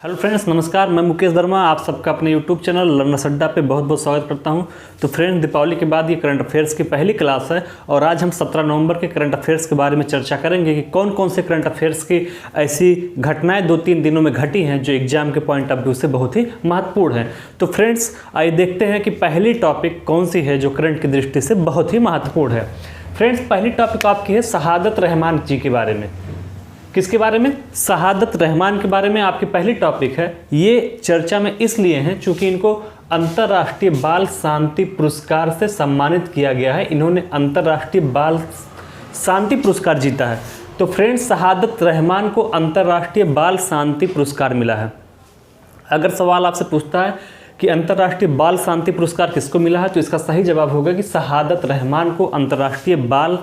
Hello friends, नमस्कार। मैं मुकेश वर्मा आप सबका अपने यूट्यूब चैनल लर्नर्स अड्डा पे बहुत बहुत स्वागत करता हूं। तो फ्रेंड्स, दीपावली के बाद ये करंट अफेयर्स की पहली क्लास है और आज हम 17 नवंबर के करंट अफेयर्स के बारे में चर्चा करेंगे कि कौन कौन से करंट अफेयर्स की ऐसी घटनाएं 2-3 दिनों में घटी हैं जो एग्जाम के पॉइंट ऑफ व्यू से बहुत ही महत्वपूर्ण है। तो फ्रेंड्स, आइए देखते हैं कि पहली टॉपिक कौन सी है जो करंट की दृष्टि से बहुत ही महत्वपूर्ण है। फ्रेंड्स, पहली टॉपिक आपकी है शहादत रहमान जी के बारे में। किसके बारे में? शहादत रहमान के बारे में आपकी पहली टॉपिक है। ये चर्चा में इसलिए हैं चूंकि इनको अंतर्राष्ट्रीय बाल शांति पुरस्कार से सम्मानित किया गया है। इन्होंने अंतर्राष्ट्रीय बाल शांति पुरस्कार जीता है। तो फ्रेंड्स, शहादत रहमान को अंतर्राष्ट्रीय बाल शांति पुरस्कार मिला है। अगर सवाल आपसे पूछता है कि अंतर्राष्ट्रीय बाल शांति पुरस्कार किसको मिला है, तो इसका सही जवाब होगा कि शहादत रहमान को अंतर्राष्ट्रीय बाल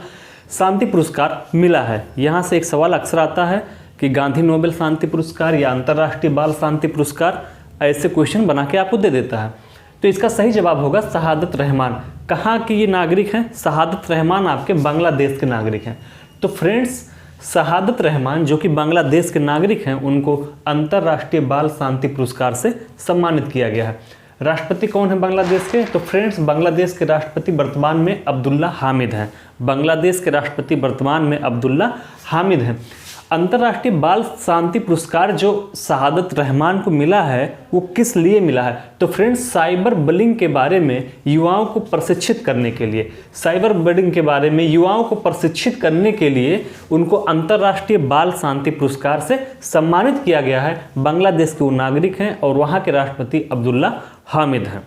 शांति पुरस्कार मिला है। यहाँ से एक सवाल अक्सर आता है कि गांधी नोबेल शांति पुरस्कार या अंतर्राष्ट्रीय बाल शांति पुरस्कार, ऐसे क्वेश्चन बना के आपको दे देता है। तो इसका सही जवाब होगा शहादत रहमान। कहाँ के ये नागरिक हैं? शहादत रहमान आपके बांग्लादेश के नागरिक हैं। तो फ्रेंड्स, शहादत रहमान जो कि बांग्लादेश के नागरिक हैं, उनको अंतर्राष्ट्रीय बाल शांति पुरस्कार से सम्मानित किया गया है। राष्ट्रपति कौन है बांग्लादेश के? तो फ्रेंड्स, बांग्लादेश के राष्ट्रपति वर्तमान में अब्दुल्ला हामिद हैं। बांग्लादेश के राष्ट्रपति वर्तमान में अब्दुल्ला हामिद हैं। अंतर्राष्ट्रीय बाल शांति पुरस्कार जो शहादत रहमान को मिला है वो किस लिए मिला है? तो फ्रेंड्स, साइबर बुलिंग के बारे में युवाओं को प्रशिक्षित करने के लिए, साइबर बुलिंग के बारे में युवाओं को प्रशिक्षित करने के लिए उनको अंतर्राष्ट्रीय बाल शांति पुरस्कार से सम्मानित किया गया है। बांग्लादेश के वो नागरिक हैं और वहाँ के राष्ट्रपति अब्दुल्ला हामिद हैं।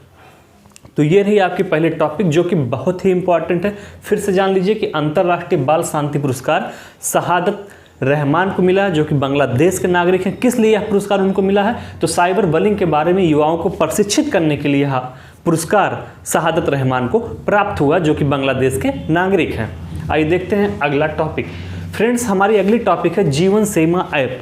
तो ये रही आपकी पहले टॉपिक जो कि बहुत ही इंपॉर्टेंट है। फिर से जान लीजिए कि अंतर्राष्ट्रीय बाल शांति पुरस्कार शहादत रहमान को मिला है जो कि बांग्लादेश के नागरिक हैं। किस लिए यह पुरस्कार उनको मिला है? तो साइबर बुलिंग के बारे में युवाओं को प्रशिक्षित करने के लिए यह पुरस्कार शहादत रहमान को प्राप्त हुआ जो कि बांग्लादेश के नागरिक हैं। आइए देखते हैं अगला टॉपिक। फ्रेंड्स, हमारी अगली टॉपिक है जीवन सेवा ऐप।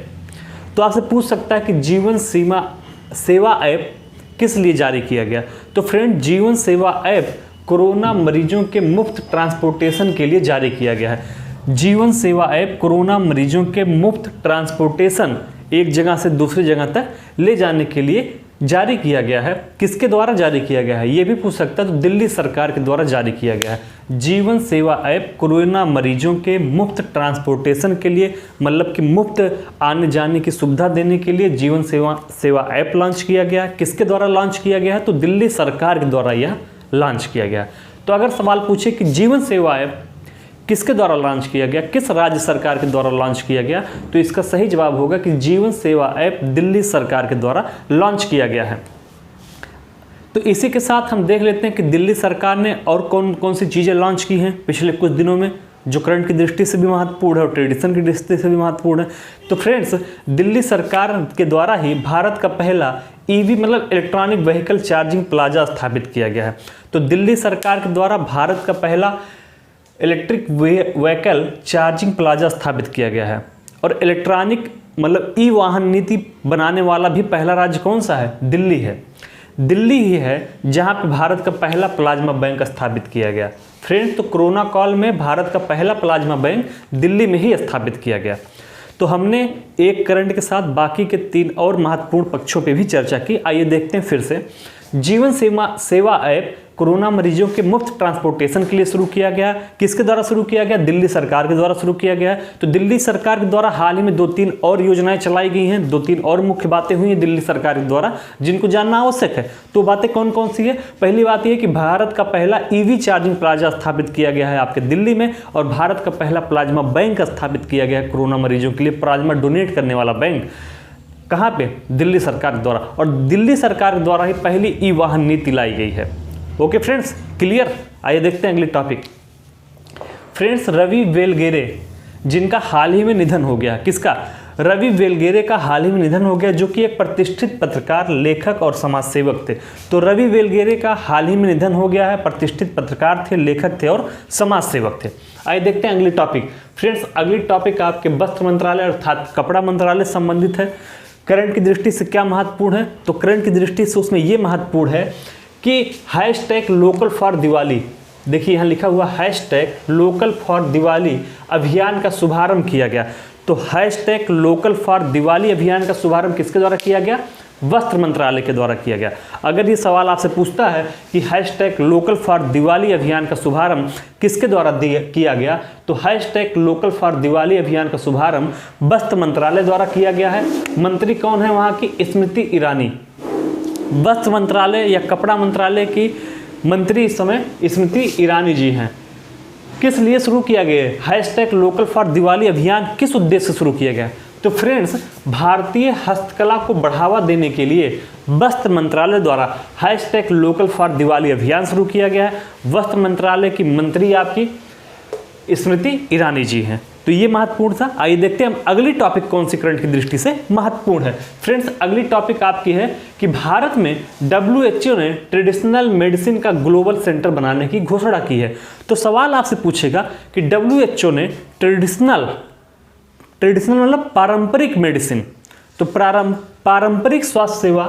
तो आपसे पूछ सकता है कि जीवन सेवा ऐप किस लिए जारी किया गया? तो फ्रेंड, जीवन सेवा ऐप कोरोना मरीजों के मुफ्त ट्रांसपोर्टेशन के लिए जारी किया गया है। जीवन सेवा ऐप कोरोना मरीजों के मुफ्त ट्रांसपोर्टेशन, एक जगह से दूसरी जगह तक ले जाने के लिए जारी किया गया है। किसके द्वारा जारी किया गया है ये भी पूछ सकता है। तो दिल्ली सरकार के द्वारा जारी किया गया है। जीवन सेवा ऐप कोरोना मरीजों के मुफ्त ट्रांसपोर्टेशन के लिए, मतलब कि मुफ्त आने जाने की सुविधा देने के लिए जीवन सेवा ऐप लॉन्च किया गया। किसके द्वारा लॉन्च किया गया है? तो दिल्ली सरकार के द्वारा यह लॉन्च किया गया। तो अगर सवाल पूछे कि जीवन सेवा ऐप किसके द्वारा लॉन्च किया गया, किस राज्य सरकार के द्वारा लॉन्च किया गया, तो इसका सही जवाब होगा कि जीवन सेवा ऐप दिल्ली सरकार के द्वारा लॉन्च किया गया है। तो इसी के साथ हम देख लेते हैं कि दिल्ली सरकार ने और कौन कौन सी चीज़ें लॉन्च की हैं पिछले कुछ दिनों में जो करंट की दृष्टि से भी महत्वपूर्ण है और ट्रेडिशन की दृष्टि से भी महत्वपूर्ण है। तो फ्रेंड्स, दिल्ली सरकार के द्वारा ही भारत का पहला ईवी मतलब इलेक्ट्रॉनिक व्हीकल चार्जिंग प्लाजा स्थापित किया गया है। तो दिल्ली सरकार के द्वारा भारत का पहला इलेक्ट्रिक व्हीकल चार्जिंग प्लाजा स्थापित किया गया है। और इलेक्ट्रॉनिक मतलब ई वाहन नीति बनाने वाला भी पहला राज्य कौन सा है? दिल्ली है। दिल्ली ही है जहां पे भारत का पहला प्लाज्मा बैंक स्थापित किया गया। फ्रेंड्स, तो कोरोना काल में भारत का पहला प्लाज्मा बैंक दिल्ली में ही स्थापित किया गया। तो हमने एक करंट के साथ बाकी के 3 और महत्वपूर्ण पक्षों पे भी चर्चा की। आइए देखते हैं फिर से। जीवन सेवा ऐप कोरोना मरीजों के मुफ्त ट्रांसपोर्टेशन के लिए शुरू किया गया। किसके द्वारा शुरू किया गया? दिल्ली सरकार के द्वारा शुरू किया गया है। तो दिल्ली सरकार के द्वारा हाल ही में 2-3 और योजनाएं चलाई गई हैं। 2-3 और मुख्य बातें हुई हैं दिल्ली सरकार के द्वारा जिनको जानना आवश्यक है। तो बातें कौन कौन सी है? पहली बात यह कि भारत का पहला ईवी चार्जिंग प्लाजा स्थापित किया गया है आपके दिल्ली में, और भारत का पहला प्लाज्मा बैंक स्थापित किया गया है कोरोना मरीजों के लिए, प्लाज्मा डोनेट करने वाला बैंक। कहाँ पे? दिल्ली सरकार के द्वारा। और दिल्ली सरकार के द्वारा ही पहली ई वाहन नीति लाई गई है। Okay friends, clear? आइए देखते हैं अगली टॉपिक। फ्रेंड्स, रवि वेलगेरे जिनका हाल ही में निधन हो गया। किसका? रवि वेलगेरे का हाल ही में निधन हो गया जो कि एक प्रतिष्ठित पत्रकार, लेखक और समाज सेवक थे। तो रवि वेलगेरे का हाल ही में निधन हो गया है। प्रतिष्ठित पत्रकार थे, लेखक थे और समाज सेवक थे। आइए देखते हैं अगली टॉपिक। फ्रेंड्स, अगली टॉपिक आपके वस्त्र मंत्रालय अर्थात कपड़ा मंत्रालय से संबंधित है। करंट की दृष्टि से क्या महत्वपूर्ण है? तो करंट की दृष्टि से उसमें यह महत्वपूर्ण है कि हैशटैग लोकल फॉर दिवाली, देखिए यहाँ लिखा हुआ हैशटैग लोकल फॉर दिवाली अभियान का शुभारंभ किया गया। तो हैशटैग लोकल फॉर दिवाली अभियान का शुभारंभ किसके द्वारा किया गया? वस्त्र मंत्रालय के द्वारा किया गया। अगर ये सवाल आपसे पूछता है कि हैशटैग लोकल फॉर दिवाली अभियान का शुभारंभ किसके द्वारा किया गया, तो हैशटैग लोकल फॉर दिवाली अभियान का शुभारंभ वस्त्र मंत्रालय द्वारा किया गया है। मंत्री कौन है वहाँ की? स्मृति ईरानी। वस्त्र मंत्रालय या कपड़ा मंत्रालय की मंत्री इस समय स्मृति ईरानी जी हैं। किस लिए शुरू किया गया है हैशटैग लोकल फॉर दिवाली अभियान? किस उद्देश्य से शुरू किया गया? तो फ्रेंड्स, भारतीय हस्तकला को बढ़ावा देने के लिए वस्त्र मंत्रालय द्वारा हैशटैग लोकल फॉर दिवाली अभियान शुरू किया गया है। वस्त्र मंत्रालय की मंत्री आपकी स्मृति ईरानी जी हैं। तो ये महत्वपूर्ण था। आइए देखते हैं हम अगली टॉपिक कौन सी करंट की दृष्टि से महत्वपूर्ण है। फ्रेंड्स, अगली टॉपिक आपकी है कि भारत में WHO ने ट्रेडिशनल मेडिसिन का ग्लोबल सेंटर बनाने की घोषणा की है। तो सवाल आपसे पूछेगा कि WHO ने ट्रेडिशनल मतलब पारंपरिक मेडिसिन, तो पारंपरिक स्वास्थ्य सेवा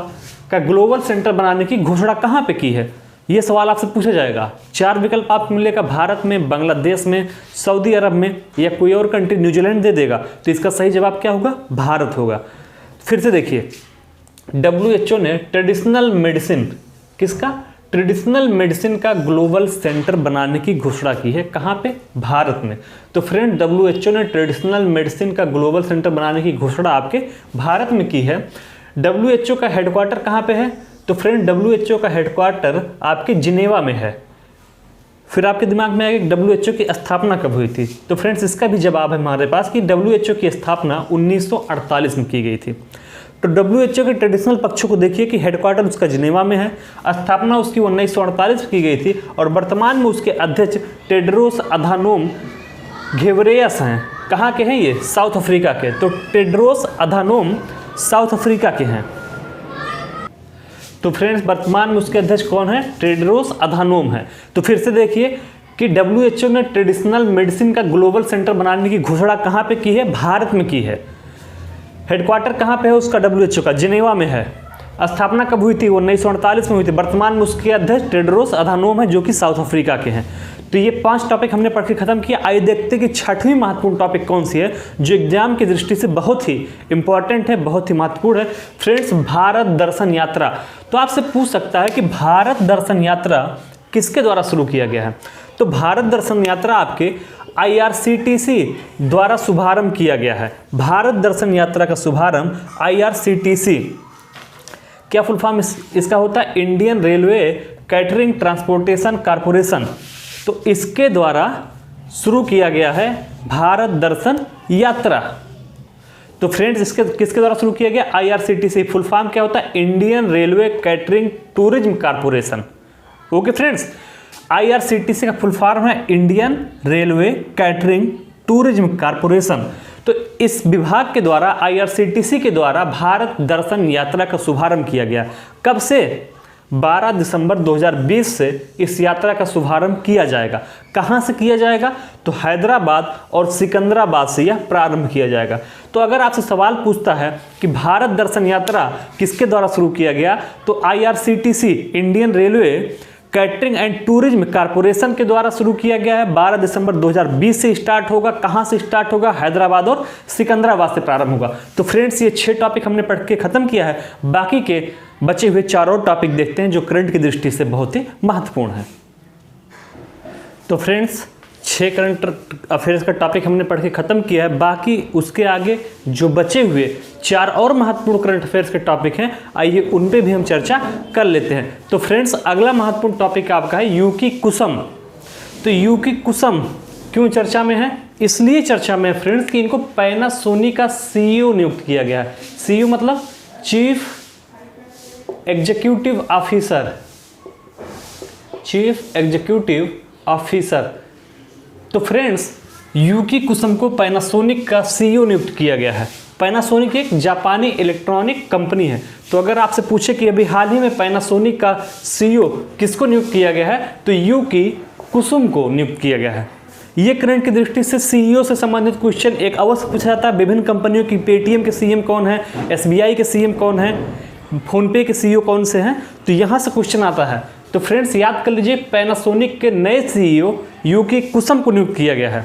का ग्लोबल सेंटर बनाने की घोषणा कहाँ पे की है? ये सवाल आपसे पूछा जाएगा। 4 विकल्प आपको मिलेगा, भारत में, बांग्लादेश में, सऊदी अरब में या कोई और कंट्री, न्यूजीलैंड दे देगा। तो इसका सही जवाब क्या होगा? भारत होगा। फिर से देखिए, WHO ने ट्रेडिशनल मेडिसिन, किसका? ट्रेडिशनल मेडिसिन का ग्लोबल सेंटर बनाने की घोषणा की है। कहाँ पे? भारत में। तो फ्रेंड, WHO ने ट्रेडिशनल मेडिसिन का ग्लोबल सेंटर बनाने की घोषणा आपके भारत में की है। WHO का हेडक्वार्टर कहाँ पे है? तो फ्रेंड, WHO का हेडक्वार्टर आपके जिनेवा में है। फिर आपके दिमाग में आएगा WHO की स्थापना कब हुई थी? तो फ्रेंड्स, इसका भी जवाब है हमारे पास कि WHO की स्थापना 1948 में की गई थी। तो WHO के ट्रेडिशनल पक्षों को देखिए कि हेडक्वार्टर उसका जिनेवा में है, स्थापना उसकी 1948 में की गई थी और वर्तमान में उसके अध्यक्ष टेड्रोस अधानोम घेब्रेयेसस हैं। कहाँ के हैं ये? साउथ अफ्रीका के। तो टेड्रोस अधानोम साउथ अफ्रीका के हैं। तो फ्रेंड्स, वर्तमान में उसके अध्यक्ष कौन है? टेड्रोस अधानोम है। तो फिर से देखिए कि WHO ने ट्रेडिशनल मेडिसिन का ग्लोबल सेंटर बनाने की घोषणा कहाँ पे की है? भारत में की है। हेडक्वार्टर कहाँ पे है उसका? WHO का जिनेवा में है। स्थापना कब हुई थी? 1948 में हुई थी। वर्तमान में उसके अध्यक्ष टेड्रोस अधानोम है जो कि साउथ अफ्रीका के हैं। तो ये 5 टॉपिक हमने पढ़ के खत्म किया। आइए देखते हैं कि 6वीं महत्वपूर्ण टॉपिक कौन सी है जो एग्जाम की दृष्टि से बहुत ही इंपॉर्टेंट है, बहुत ही महत्वपूर्ण है। फ्रेंड्स, भारत दर्शन यात्रा। तो आपसे पूछ सकता है कि भारत दर्शन यात्रा किसके द्वारा शुरू किया गया है? तो भारत दर्शन यात्रा आपके IRCTC द्वारा शुभारंभ किया गया है। भारत दर्शन यात्रा का शुभारंभ IRCTC, क्या फुल फॉर्म इसका होता है? Indian railway catering transportation corporation. तो इसके द्वारा शुरू किया गया है भारत दर्शन यात्रा। तो फ्रेंड्स, इसके किसके द्वारा शुरू किया गया? IRCTC। फुल फॉर्म क्या होता है? Indian railway catering tourism corporation. Okay friends, IRCTC का फुल फॉर्म है Indian railway catering tourism corporation. तो इस विभाग के द्वारा, IRCTC के द्वारा भारत दर्शन यात्रा का शुभारंभ किया गया। कब से? 12 दिसंबर 2020 से इस यात्रा का शुभारंभ किया जाएगा। कहाँ से किया जाएगा? तो हैदराबाद और सिकंदराबाद से यह प्रारंभ किया जाएगा। तो अगर आपसे सवाल पूछता है कि भारत दर्शन यात्रा किसके द्वारा शुरू किया गया, तो IRCTC Indian railway catering and tourism corporation के द्वारा शुरू किया गया है। 12 दिसंबर 2020 से स्टार्ट होगा। कहाँ से स्टार्ट होगा? हैदराबाद और सिकंदराबाद से प्रारंभ होगा। तो फ्रेंड्स, ये 6 टॉपिक हमने पढ़ के खत्म किया है। बाकी के बचे हुए 4 और टॉपिक देखते हैं जो करंट की दृष्टि से बहुत ही महत्वपूर्ण है। तो फ्रेंड्स, 6 करंट अफेयर्स का टॉपिक हमने पढ़ के खत्म किया है। बाकी उसके आगे जो बचे हुए 4 और महत्वपूर्ण करंट अफेयर्स के टॉपिक हैं, आइए उन पे भी हम चर्चा कर लेते हैं। तो फ्रेंड्स, अगला महत्वपूर्ण टॉपिक आपका है यूकी कुसुम। तो यूकी कुसुम क्यों चर्चा में है? इसलिए चर्चा में है फ्रेंड्स कि इनको पैनासोनिक का CEO नियुक्त किया गया है। CEO मतलब chief executive officer, chief executive officer. तो फ्रेंड्स, यूकी कुसुम को पैनासोनिक का CEO नियुक्त किया गया है। पैनासोनिक एक जापानी इलेक्ट्रॉनिक कंपनी है। तो अगर आपसे पूछे कि अभी हाल ही में पैनासोनिक का CEO किसको नियुक्त किया गया है, तो यूकी कुसुम को नियुक्त किया गया है। ये करंट की दृष्टि से CEO से संबंधित क्वेश्चन एक अवश्य पूछा जाता है। विभिन्न कंपनियों की पेटीएम के CM कौन है, SBI के CM कौन है, फोनपे के CEO कौन से हैं, तो यहाँ से क्वेश्चन आता है। तो फ्रेंड्स, याद कर लीजिए, पैनासोनिक के नए CEO यूकी कुसुम को नियुक्त किया गया है।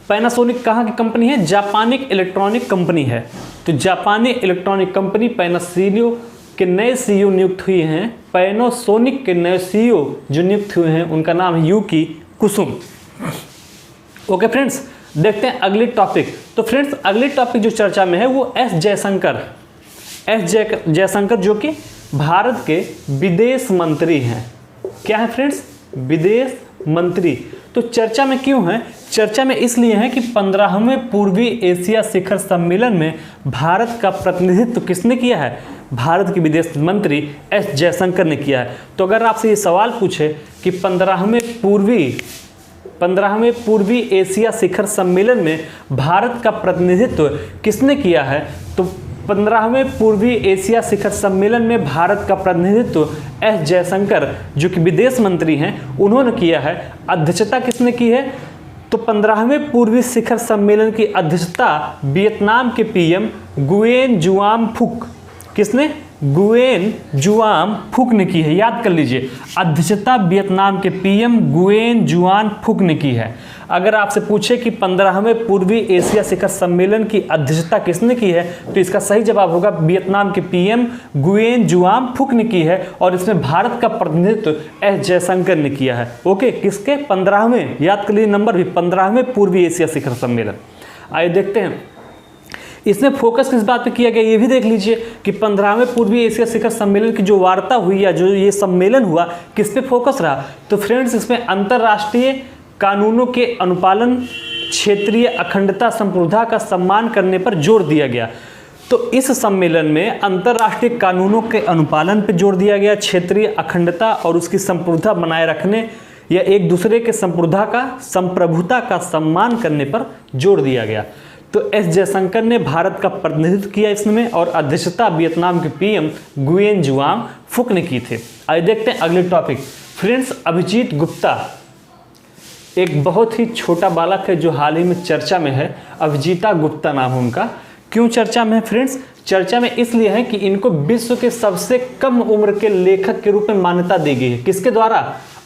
पैनासोनिक कहाँ की कंपनी है? जापानिक इलेक्ट्रॉनिक कंपनी है। तो जापानी इलेक्ट्रॉनिक कंपनी पैनासोनिक के नए सीईओ नियुक्त हुए हैं। पैनासोनिक के नए सीईओ जो नियुक्त हुए हैं उनका नाम है यूकी कुसुम। ओके फ्रेंड्स, देखते हैं अगली टॉपिक। तो फ्रेंड्स अगली टॉपिक जो चर्चा में है वो एस जयशंकर जो कि भारत के विदेश मंत्री हैं। क्या है फ्रेंड्स? विदेश मंत्री। तो चर्चा में क्यों है? चर्चा में इसलिए है कि 15वें पूर्वी एशिया शिखर सम्मेलन में भारत का प्रतिनिधित्व किसने किया है? भारत के विदेश मंत्री एस जयशंकर ने किया है। तो अगर आपसे ये सवाल पूछे कि 15वें पूर्वी एशिया शिखर सम्मेलन में भारत का प्रतिनिधित्व किसने किया है? तो 15वें पूर्वी एशिया शिखर सम्मेलन में भारत का प्रतिनिधित्व एस जयशंकर जो कि विदेश मंत्री हैं उन्होंने किया है। अध्यक्षता किसने की है? तो 15वें पूर्वी शिखर सम्मेलन की अध्यक्षता वियतनाम के पीएम गुयेन जुआम फुक। किसने? गुयेन जुआम फुक ने की है। याद कर लीजिए, अध्यक्षता वियतनाम के पीएम गुयेन जुआन फुक ने की है। अगर आपसे पूछे कि 15वें पूर्वी एशिया शिखर सम्मेलन की अध्यक्षता किसने की है तो इसका सही जवाब होगा वियतनाम के पीएम गुयेन जुआम फुक ने की है। और इसमें भारत का प्रतिनिधित्व एस जयशंकर ने किया है। ओके, किसके? 15वें, याद कर लीजिए नंबर भी, 15वें पूर्वी एशिया शिखर सम्मेलन। आइए देखते हैं इसमें फोकस किस बात पे किया गया, ये भी देख लीजिए कि 15वें पूर्वी एशिया शिखर सम्मेलन की जो वार्ता हुई या जो ये सम्मेलन हुआ किस पे फोकस रहा? तो फ्रेंड्स इसमें अंतर्राष्ट्रीय कानूनों के अनुपालन, क्षेत्रीय अखंडता संप्रभुता का सम्मान करने पर जोर दिया गया। तो इस सम्मेलन में अंतर्राष्ट्रीय कानूनों के अनुपालन पर जोर दिया गया, क्षेत्रीय अखंडता और उसकी संप्रभुता बनाए रखने या एक दूसरे के संप्रभुता का सम्मान करने पर जोर दिया गया। तो एस जयशंकर ने भारत का प्रतिनिधित्व किया इसमें और अध्यक्षता वियतनाम के पीएम गुयेन जुआम फुक ने की थी। आइए देखते हैं अगले टॉपिक। फ्रेंड्स अभिजीत गुप्ता एक बहुत ही छोटा बालक है जो हाल ही में चर्चा में है। अभिजीता गुप्ता नाम है उनका। क्यों चर्चा में है फ्रेंड्स? चर्चा में इसलिए है कि इनको विश्व के सबसे कम उम्र के लेखक के रूप में मान्यता दी गई है। किसके द्वारा?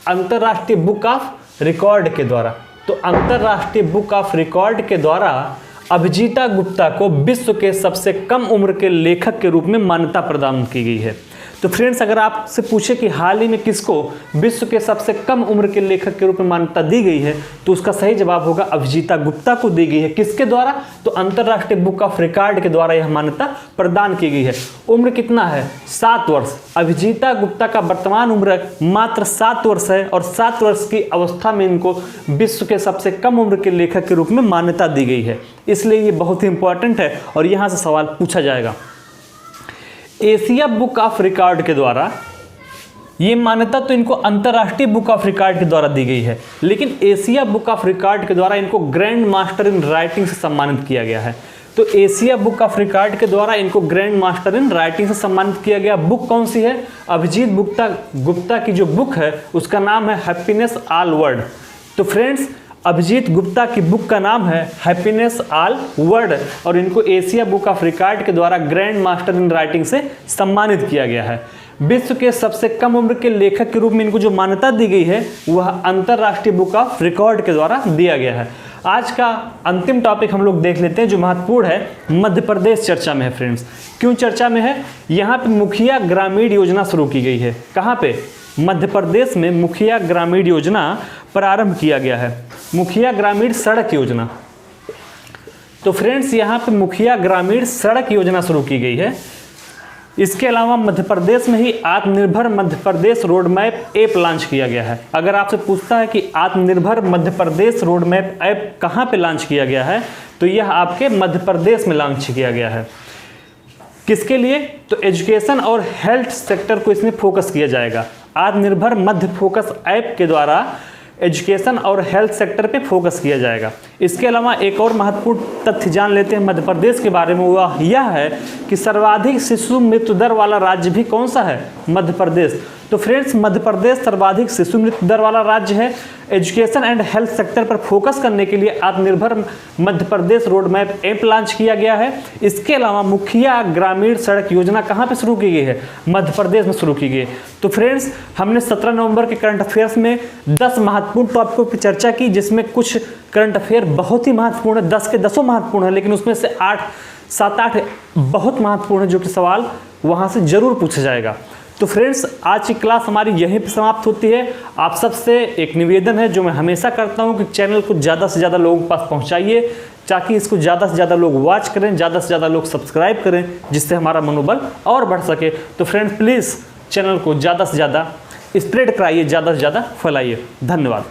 अंतर्राष्ट्रीय बुक ऑफ रिकॉर्ड के द्वारा। तो अंतर्राष्ट्रीय बुक ऑफ रिकॉर्ड के द्वारा अभिजीता गुप्ता को विश्व के सबसे कम उम्र के लेखक के रूप में मान्यता प्रदान की गई है। तो फ्रेंड्स अगर आपसे पूछे कि हाल ही में किसको विश्व के सबसे कम उम्र के लेखक के रूप में मान्यता दी गई है तो उसका सही जवाब होगा अभिजीता गुप्ता को दी गई है। किसके द्वारा? तो अंतर्राष्ट्रीय बुक ऑफ रिकॉर्ड के द्वारा यह मान्यता प्रदान की गई है। उम्र कितना है? 7 वर्ष। अभिजीता गुप्ता का वर्तमान उम्र मात्र 7 वर्ष है और 7 वर्ष की अवस्था में इनको विश्व के सबसे कम उम्र के लेखक के रूप में मान्यता दी गई है। इसलिए ये बहुत ही इंपॉर्टेंट है और यहाँ से सवाल पूछा जाएगा। एशिया बुक ऑफ रिकॉर्ड के द्वारा ये मान्यता तो इनको अंतर्राष्ट्रीय बुक ऑफ रिकॉर्ड के द्वारा दी गई है, लेकिन एशिया बुक ऑफ रिकॉर्ड के द्वारा इनको ग्रैंड मास्टर इन राइटिंग से सम्मानित किया गया है। तो एशिया बुक ऑफ रिकॉर्ड के द्वारा इनको ग्रैंड मास्टर इन राइटिंग से सम्मानित किया गया। बुक कौन सी है? अभिजीत गुप्ता की जो बुक है उसका नाम है हैप्पीनेस ऑल वर्ल्ड। तो फ्रेंड्स अभिजीत गुप्ता की बुक का नाम है हैप्पीनेस ऑल वर्ल्ड और इनको एशिया बुक ऑफ रिकॉर्ड के द्वारा ग्रैंड मास्टर इन राइटिंग से सम्मानित किया गया है। विश्व के सबसे कम उम्र के लेखक के रूप में इनको जो मान्यता दी गई है वह अंतर्राष्ट्रीय बुक ऑफ रिकॉर्ड के द्वारा दिया गया है। आज का अंतिम टॉपिक हम लोग देख लेते हैं जो महत्वपूर्ण है। मध्य प्रदेश चर्चा में है फ्रेंड्स। क्यों चर्चा में है? यहाँ पे मुखिया ग्रामीण योजना शुरू की गई है। कहाँ पे? मध्य प्रदेश में मुखिया ग्रामीण योजना प्रारंभ किया गया है। मुखिया ग्रामीण सड़क योजना। तो फ्रेंड्स यहाँ पे मुखिया ग्रामीण सड़क योजना शुरू की गई है। इसके अलावा मध्य प्रदेश में ही आत्मनिर्भर Madhya Pradesh road map app launch किया गया है। अगर आपसे पूछता है कि आत्मनिर्भर Madhya Pradesh road map app कहाँ पे लॉन्च किया गया है तो यह आपके मध्य प्रदेश में लॉन्च किया गया है। किसके लिए? तो एजुकेशन और हेल्थ सेक्टर को इसमें फोकस किया जाएगा। आत्मनिर्भर मध्य फोकस ऐप के द्वारा एजुकेशन और हेल्थ सेक्टर पे फोकस किया जाएगा। इसके अलावा एक और महत्वपूर्ण तथ्य जान लेते हैं मध्य प्रदेश के बारे में। वह यह है कि सर्वाधिक शिशु मृत्यु दर वाला राज्य भी कौन सा है? मध्य प्रदेश। तो फ्रेंड्स, मध्य प्रदेश सर्वाधिक शिशु मृत्यु दर वाला राज्य है। एजुकेशन एंड हेल्थ सेक्टर पर फोकस करने के लिए आत्मनिर्भर Madhya Pradesh road map app launch किया गया है। इसके अलावा मुखिया ग्रामीण सड़क योजना कहाँ पे शुरू की गई है? मध्य प्रदेश में शुरू की गई है। तो फ्रेंड्स, हमने 17 नवंबर के करंट अफेयर्स में 10 महत्वपूर्ण टॉपिकों पर चर्चा की, जिसमें कुछ करंट अफेयर बहुत ही महत्वपूर्ण है, 10 के 10 महत्वपूर्ण है, लेकिन उसमें से 7-8 बहुत महत्वपूर्ण है, जो कि सवाल वहाँ से जरूर पूछा जाएगा। तो फ्रेंड्स, आज की क्लास हमारी यहीं पे समाप्त होती है। आप सबसे एक निवेदन है जो मैं हमेशा करता हूँ कि चैनल को ज़्यादा से ज़्यादा लोगों के पास पहुँचाइए, ताकि इसको ज़्यादा से ज़्यादा लोग वॉच करें, ज़्यादा से ज़्यादा लोग सब्सक्राइब करें, जिससे हमारा मनोबल और बढ़ सके। तो फ्रेंड्स, प्लीज़ चैनल को ज़्यादा से ज़्यादा स्प्रेड कराइए, ज़्यादा से ज़्यादा फैलाइए। धन्यवाद।